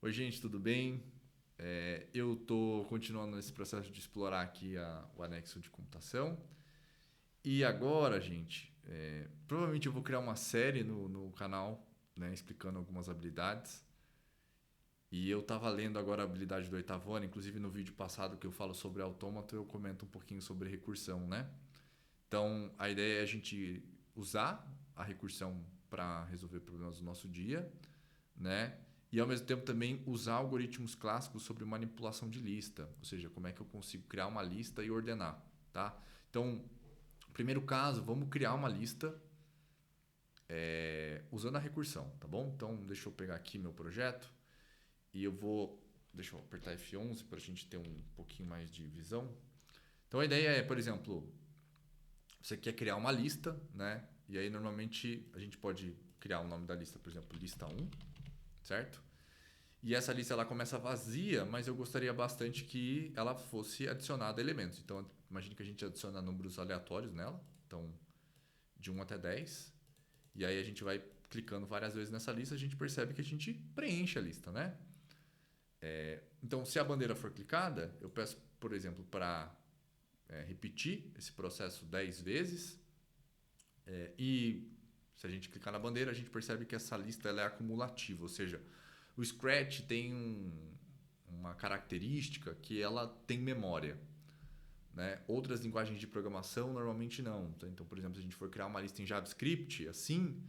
Oi, gente, tudo bem? Eu estou continuando nesse processo de explorar aqui o anexo de computação. E agora, gente, provavelmente eu vou criar uma série no canal, né, explicando algumas habilidades. E eu estava lendo agora a habilidade do oitavo ano, inclusive no vídeo passado que eu falo sobre autômato, eu comento um pouquinho sobre recursão, né? Então, a ideia é a gente usar a recursão para resolver problemas do nosso dia, né? E ao mesmo tempo também usar algoritmos clássicos sobre manipulação de lista, ou seja, como é que eu consigo criar uma lista e ordenar, tá? Então, primeiro caso, vamos criar uma lista usando a recursão, tá bom? Então, deixa eu pegar aqui meu projeto e deixa eu apertar F11 para a gente ter um pouquinho mais de visão. Então, a ideia é, por exemplo, você quer criar uma lista, né? E aí, normalmente, a gente pode criar o nome da lista, por exemplo, lista um, certo? E essa lista ela começa vazia, mas eu gostaria bastante que ela fosse adicionada elementos. Então, imagine que a gente adiciona números aleatórios nela, então de 1 até 10. E aí a gente vai clicando várias vezes nessa lista, a gente percebe que a gente preenche a lista, né? Então, se a bandeira for clicada, eu peço, por exemplo, para repetir esse processo 10 vezes. E se a gente clicar na bandeira, a gente percebe que essa lista ela é acumulativa, ou seja, o Scratch tem uma característica que ela tem memória. Né? Outras linguagens de programação normalmente não. Então, por exemplo, se a gente for criar uma lista em JavaScript, assim,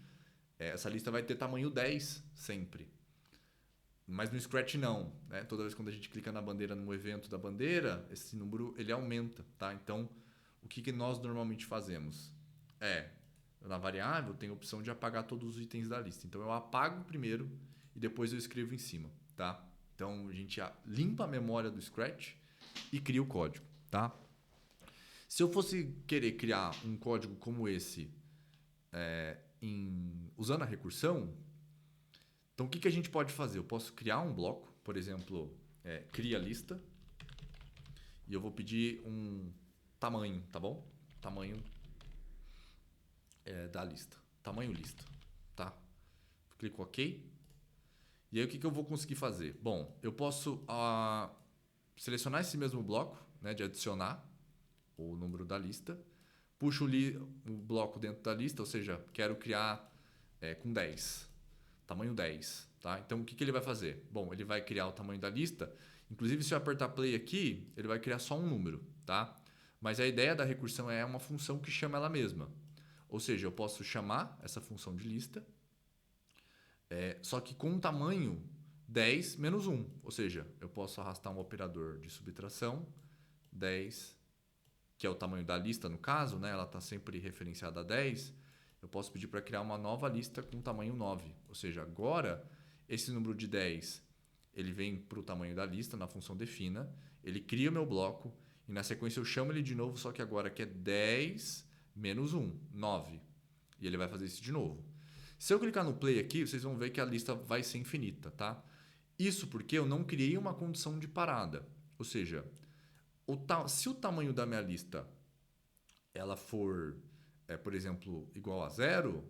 essa lista vai ter tamanho 10 sempre. Mas no Scratch não. Né? Toda vez quando a gente clica na bandeira no evento da bandeira, esse número ele aumenta. Tá? Então, o que nós normalmente fazemos? Na variável tem a opção de apagar todos os itens da lista. Então, eu apago primeiro e depois eu escrevo em cima. Tá? Então, a gente limpa a memória do Scratch e cria o código. Tá? Se eu fosse querer criar um código como esse usando a recursão, então o que a gente pode fazer? Eu posso criar um bloco, por exemplo, cria lista, e eu vou pedir um tamanho, tá bom? Tamanho da lista. Tamanho lista, tá? Clico OK. E aí o que eu vou conseguir fazer? Bom, eu posso selecionar esse mesmo bloco, né, de adicionar o número da lista, puxo o bloco dentro da lista, ou seja, quero criar com 10, tamanho 10. Tá? Então, o que ele vai fazer? Bom, ele vai criar o tamanho da lista. Inclusive, se eu apertar play aqui, ele vai criar só um número. Tá? Mas a ideia da recursão é uma função que chama ela mesma. Ou seja, eu posso chamar essa função de lista, só que com um tamanho 10 menos 1. Ou seja, eu posso arrastar um operador de subtração, 10, que é o tamanho da lista no caso, né? Ela está sempre referenciada a 10. Eu posso pedir para criar uma nova lista com tamanho 9. Ou seja, agora esse número de 10 ele vem para o tamanho da lista na função defina, ele cria o meu bloco e na sequência eu chamo ele de novo, só que agora que é 10 menos 1, 9. E ele vai fazer isso de novo. Se eu clicar no play aqui, vocês vão ver que a lista vai ser infinita, tá? Isso porque eu não criei uma condição de parada. Ou seja, se o tamanho da minha lista ela for, por exemplo, igual a zero,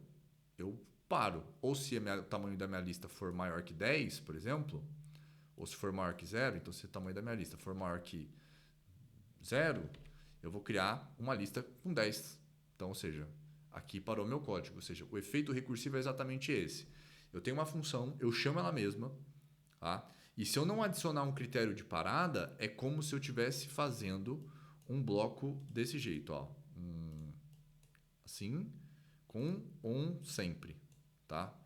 eu paro. Ou se o tamanho da minha lista for maior que 10, por exemplo, ou se for maior que zero, então se o tamanho da minha lista for maior que zero, eu vou criar uma lista com 10. Então, ou seja, aqui parou meu código. Ou seja, o efeito recursivo é exatamente esse. Eu tenho uma função, eu chamo ela mesma, tá? E se eu não adicionar um critério de parada, é como se eu estivesse fazendo um bloco desse jeito, ó. Assim, com um sempre, tá?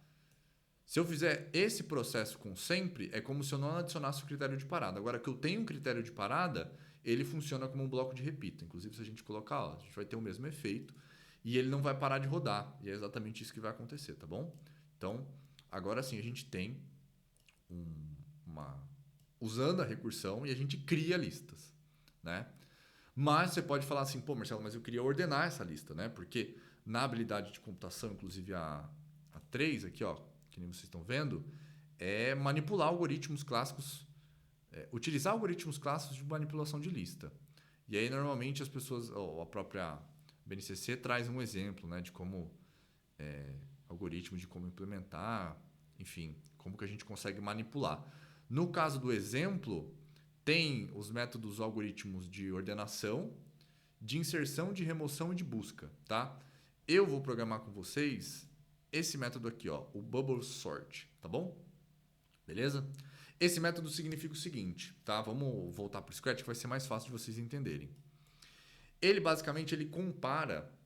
Se eu fizer esse processo com sempre, é como se eu não adicionasse o critério de parada. Agora que eu tenho um critério de parada, ele funciona como um bloco de repita. Inclusive, se a gente colocar, ó, a gente vai ter o mesmo efeito e ele não vai parar de rodar. E é exatamente isso que vai acontecer, tá bom? Então, agora sim, a gente tem uma... usando a recursão e a gente cria listas, né? Mas você pode falar assim, pô, Marcelo, mas eu queria ordenar essa lista, né? Porque na habilidade de computação, inclusive a 3 aqui, ó, que nem vocês estão vendo, é manipular algoritmos clássicos, utilizar algoritmos clássicos de manipulação de lista. E aí, normalmente, as pessoas, ou a própria BNCC traz um exemplo, né, de como algoritmo, de como implementar, enfim, como que a gente consegue manipular. No caso do exemplo, tem os métodos algoritmos de ordenação, de inserção, de remoção e de busca, tá? Eu vou programar com vocês esse método aqui, ó, o bubble sort, tá bom? Beleza? Esse método significa o seguinte, tá? Vamos voltar para o Scratch que vai ser mais fácil de vocês entenderem. Ele basicamente ele compara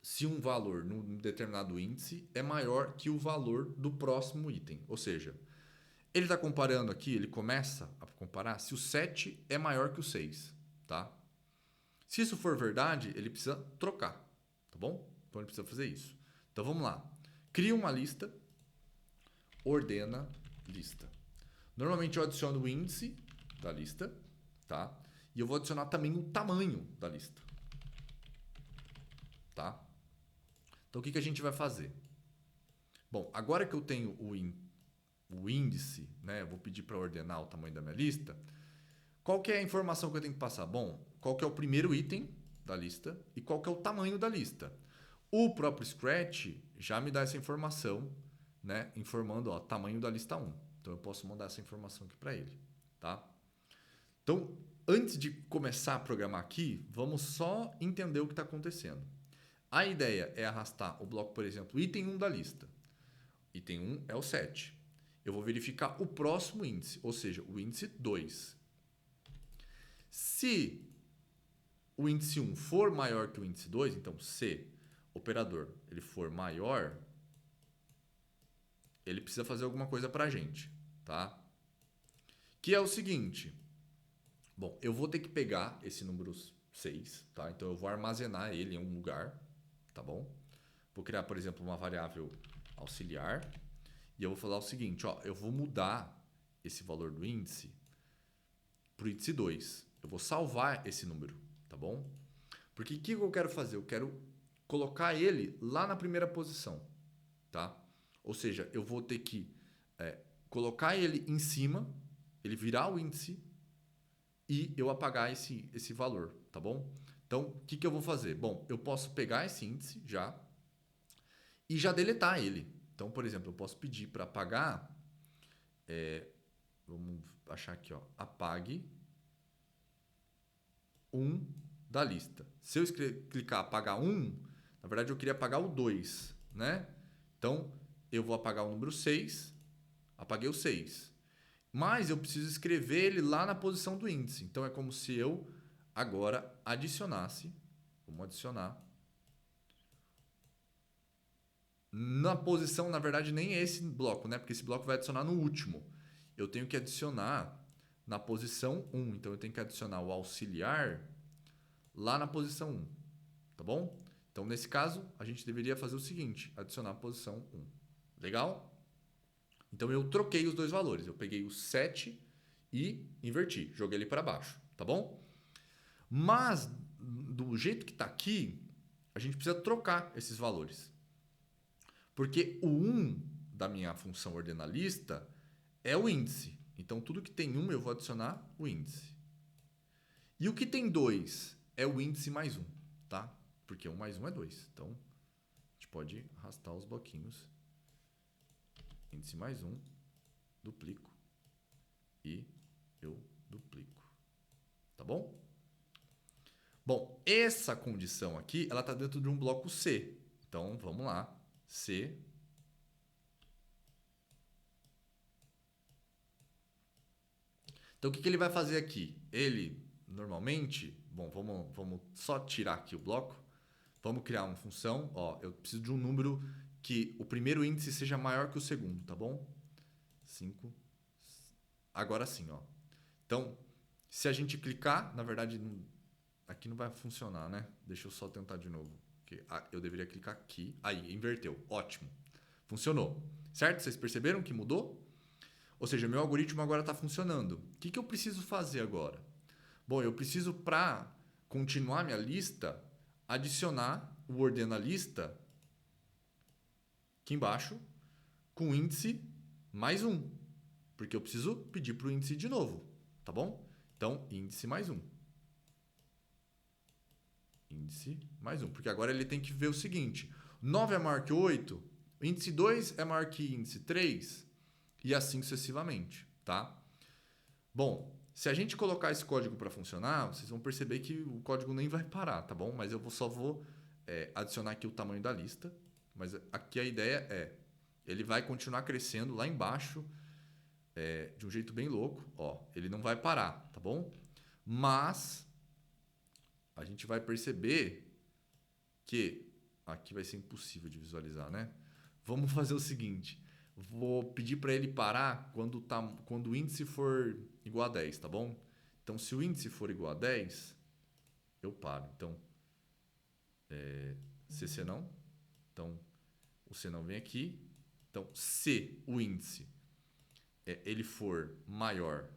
se um valor num determinado índice é maior que o valor do próximo item. Ou seja, ele está comparando aqui, ele começa a comparar se o 7 é maior que o 6, tá? Se isso for verdade, ele precisa trocar, tá bom? Então ele precisa fazer isso. Então vamos lá. Cria uma lista, ordena lista. Normalmente eu adiciono o índice da lista, tá? E eu vou adicionar também o tamanho da lista, tá? Então o que a gente vai fazer? Bom, agora que eu tenho o índice, né? Eu vou pedir para ordenar o tamanho da minha lista. Qual que é a informação que eu tenho que passar? Bom, qual que é o primeiro item da lista e qual que é o tamanho da lista? O próprio Scratch já me dá essa informação, né? Informando, ó, tamanho da lista 1. Então eu posso mandar essa informação aqui para ele, tá? Então, antes de começar a programar aqui, vamos só entender o que está acontecendo. A ideia é arrastar o bloco, por exemplo, item 1 da lista. Item 1 é o 7. Eu vou verificar o próximo índice, ou seja, o índice 2. Se o índice 1 for maior que o índice 2, então se operador ele for maior, ele precisa fazer alguma coisa para a gente, tá? Que é o seguinte. Bom, eu vou ter que pegar esse número 6, tá? Então eu vou armazenar ele em um lugar, tá bom? Vou criar, por exemplo, uma variável auxiliar e eu vou falar o seguinte, ó, eu vou mudar esse valor do índice para o índice 2. Eu vou salvar esse número, tá bom? Porque o que eu quero fazer? Eu quero colocar ele lá na primeira posição, tá? Ou seja, eu vou ter que colocar ele em cima, ele virar o índice e eu apagar esse valor, tá bom? Então, o que eu vou fazer? Bom, eu posso pegar esse índice já e já deletar ele. Então, por exemplo, eu posso pedir para apagar, vamos achar aqui, ó, apague 1 da lista. Se eu clicar apagar 1, na verdade eu queria apagar o 2, né? Então, eu vou apagar o número 6, apaguei o 6. Mas eu preciso escrever ele lá na posição do índice. Então, é como se eu agora adicionasse, vamos adicionar, na posição, na verdade, nem é esse bloco, né? Porque esse bloco vai adicionar no último. Eu tenho que adicionar na posição 1. Então, eu tenho que adicionar o auxiliar lá na posição 1, tá bom? Então, nesse caso, a gente deveria fazer o seguinte, adicionar a posição 1. Legal? Então, eu troquei os dois valores. Eu peguei o 7 e inverti. Joguei ele para baixo, tá bom? Mas, do jeito que está aqui, a gente precisa trocar esses valores. Porque o 1 da minha função ordenalista é o índice. Então, tudo que tem 1, eu vou adicionar o índice. E o que tem 2 é o índice mais 1, tá? Porque 1 mais 1 é 2. Então, a gente pode arrastar os bloquinhos. Índice mais 1, duplico e eu duplico. Tá bom? Bom, essa condição aqui, ela está dentro de um bloco C. Então, vamos lá. C. Então, o que ele vai fazer aqui? Ele, normalmente, bom, vamos só tirar aqui o bloco. Vamos criar uma função. Ó, eu preciso de um número que o primeiro índice seja maior que o segundo, tá bom? 5. Agora sim, ó. Então, se a gente clicar, na verdade, aqui não vai funcionar, né? Deixa eu só tentar de novo. Eu deveria clicar aqui. Aí, inverteu. Ótimo. Funcionou. Certo? Vocês perceberam que mudou? Ou seja, meu algoritmo agora está funcionando. O que eu preciso fazer agora? Bom, eu preciso, para continuar minha lista, adicionar o ordenalista aqui embaixo com o índice mais 1. Porque eu preciso pedir para o índice de novo. Tá bom? Então, índice mais 1. Índice mais 1. Porque agora ele tem que ver o seguinte. 9 é maior que 8. Índice 2 é maior que índice 3. E assim sucessivamente. tá? Bom, se a gente colocar esse código para funcionar, vocês vão perceber que o código nem vai parar, tá bom? Mas eu só vou adicionar aqui o tamanho da lista. Mas aqui a ideia ele vai continuar crescendo lá embaixo de um jeito bem louco. Ó, ele não vai parar, tá bom? Mas a gente vai perceber que aqui vai ser impossível de visualizar, né? Vamos fazer o seguinte. Vou pedir para ele parar quando o índice for igual a 10, tá bom? Então, se o índice for igual a 10, eu paro. Então, se C não, então o C não vem aqui. Então, se o índice ele for maior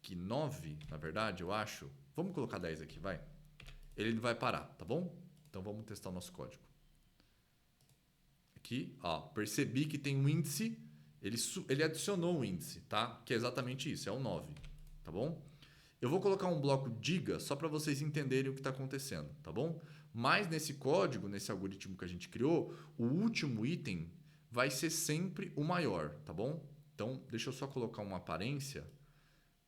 que 9, na verdade, eu acho. Vamos colocar 10 aqui, vai. Ele não vai parar, tá bom? Então, vamos testar o nosso código. Aqui, ó, percebi que tem um índice, ele adicionou um índice, tá? Que é exatamente isso, é o 9, tá bom? Eu vou colocar um bloco diga só para vocês entenderem o que está acontecendo, tá bom? Mas nesse código, nesse algoritmo que a gente criou, o último item vai ser sempre o maior, tá bom? Então, deixa eu só colocar uma aparência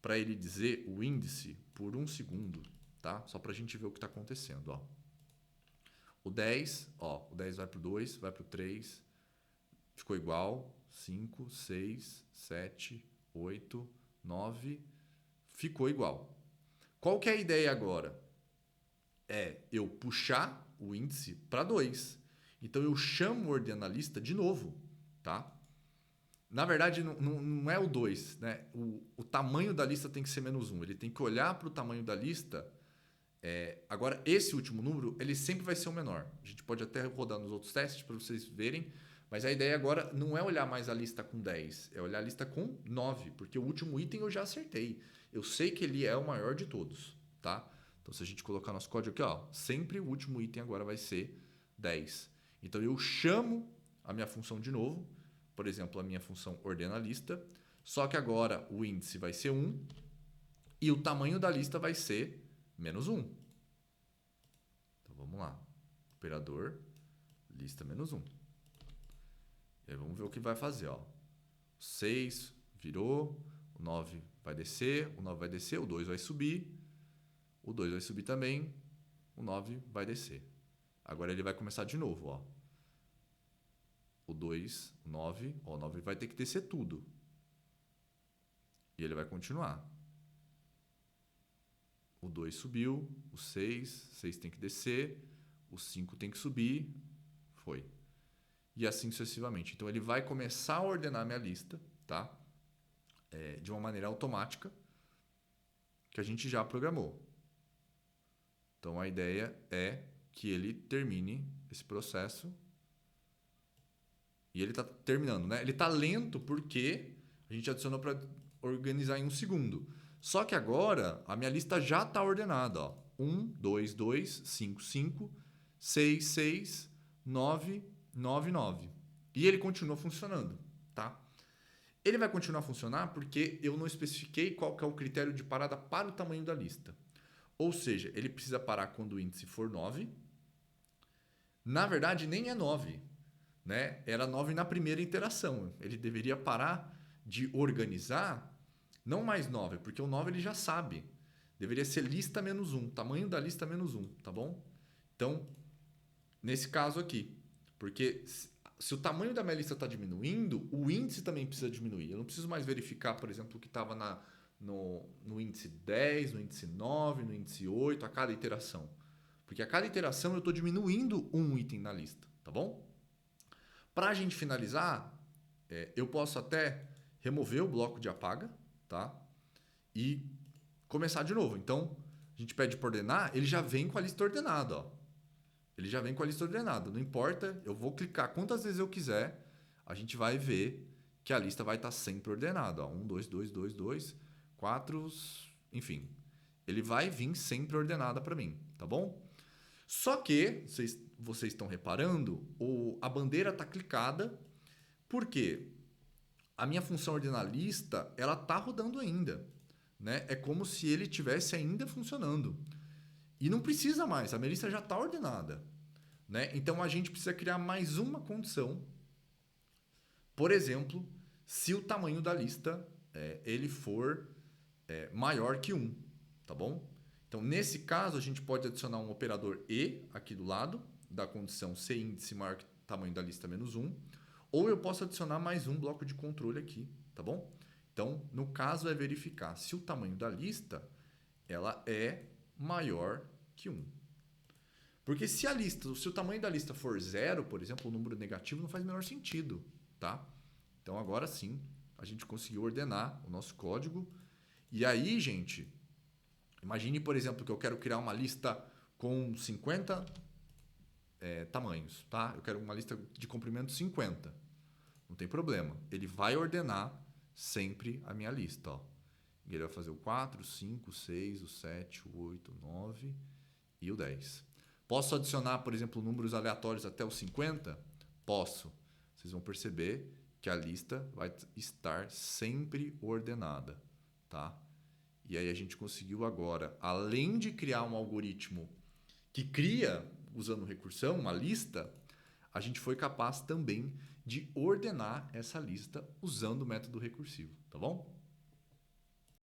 para ele dizer o índice por 1 segundo, tá? Só para a gente ver o que está acontecendo, ó. O 10 vai para o 2, vai para o 3, ficou igual, 5, 6, 7, 8, 9, ficou igual. Qual que é a ideia agora? Eu puxar o índice para 2. Então, eu chamo o ordenalista de novo, tá? Na verdade, não é o 2, né? O tamanho da lista tem que ser menos 1. Ele tem que olhar para o tamanho da lista. Agora, esse último número, ele sempre vai ser o menor. A gente pode até rodar nos outros testes para vocês verem, mas a ideia agora não é olhar mais a lista com 10, é olhar a lista com 9, porque o último item eu já acertei. Eu sei que ele é o maior de todos, tá? Então, se a gente colocar nosso código aqui, ó, sempre o último item agora vai ser 10. Então, eu chamo a minha função de novo, por exemplo, a minha função ordena a lista, só que agora o índice vai ser 1 e o tamanho da lista vai ser menos 1. Então, vamos lá. Operador, lista menos 1. E aí, vamos ver o que vai fazer. Ó. 6 virou, o 9 vai descer, o 9 vai descer, o 2 vai subir, o 2 vai subir também, o 9 vai descer. Agora ele vai começar de novo. Ó. O 2, o 9 vai ter que descer tudo. E ele vai continuar. O 2 subiu, o 6 tem que descer, o 5 tem que subir, foi. E assim sucessivamente. Então, ele vai começar a ordenar a minha lista, tá? De uma maneira automática, que a gente já programou. Então, a ideia é que ele termine esse processo. E ele está terminando, né? Ele está lento porque a gente adicionou para organizar em 1 segundo. Só que agora a minha lista já está ordenada. Ó. 1, 2, 2, 5, 5, 6, 6, 9, 9, 9. E ele continua funcionando. Tá? Ele vai continuar a funcionar porque eu não especifiquei qual que é o critério de parada para o tamanho da lista. Ou seja, ele precisa parar quando o índice for 9. Na verdade, nem é 9. Né? Era 9 na primeira interação. Ele deveria parar de organizar, não mais 9, porque o 9 ele já sabe. Deveria ser lista menos 1, tamanho da lista menos 1, tá bom? Então, nesse caso aqui, porque se o tamanho da minha lista está diminuindo, o índice também precisa diminuir. Eu não preciso mais verificar, por exemplo, o que estava no índice 10, no índice 9, no índice 8, a cada iteração. Porque a cada iteração eu estou diminuindo um item na lista, tá bom? Para a gente finalizar, eu posso até remover o bloco de apaga, tá? E começar de novo. Então, a gente pede para ordenar, ele já vem com a lista ordenada, ó. Ele já vem com a lista ordenada. Não importa, eu vou clicar quantas vezes eu quiser, a gente vai ver que a lista vai estar sempre ordenada. Ó. 1, 2, 2, 2, 2, 4, enfim. Ele vai vir sempre ordenada para mim, tá bom? Só que, vocês estão reparando, a bandeira está clicada, porque a minha função ordenalista ela está rodando ainda. Né? É como se ele estivesse ainda funcionando. E não precisa mais, a minha lista já está ordenada. Né? Então, a gente precisa criar mais uma condição. Por exemplo, se o tamanho da lista ele for maior que 1, tá bom? Então, nesse caso, a gente pode adicionar um operador E aqui do lado, da condição se índice maior que o tamanho da lista menos 1, ou eu posso adicionar mais um bloco de controle aqui, tá bom? Então, no caso, é verificar se o tamanho da lista ela é maior que 1. Porque se o tamanho da lista for 0, por exemplo, um número negativo, não faz o menor sentido, tá? Então, agora sim, a gente conseguiu ordenar o nosso código. E aí, gente, imagine, por exemplo, que eu quero criar uma lista com 50 tamanhos, tá? Eu quero uma lista de comprimento 50. Não tem problema. Ele vai ordenar sempre a minha lista, ó. E ele vai fazer o 4, 5, 6, o 7, o 8, o 9 e o 10. Posso adicionar, por exemplo, números aleatórios até o 50? Posso. Vocês vão perceber que a lista vai estar sempre ordenada, tá? E aí a gente conseguiu agora, além de criar um algoritmo que cria, usando recursão, uma lista, a gente foi capaz também de ordenar essa lista usando o método recursivo, tá bom?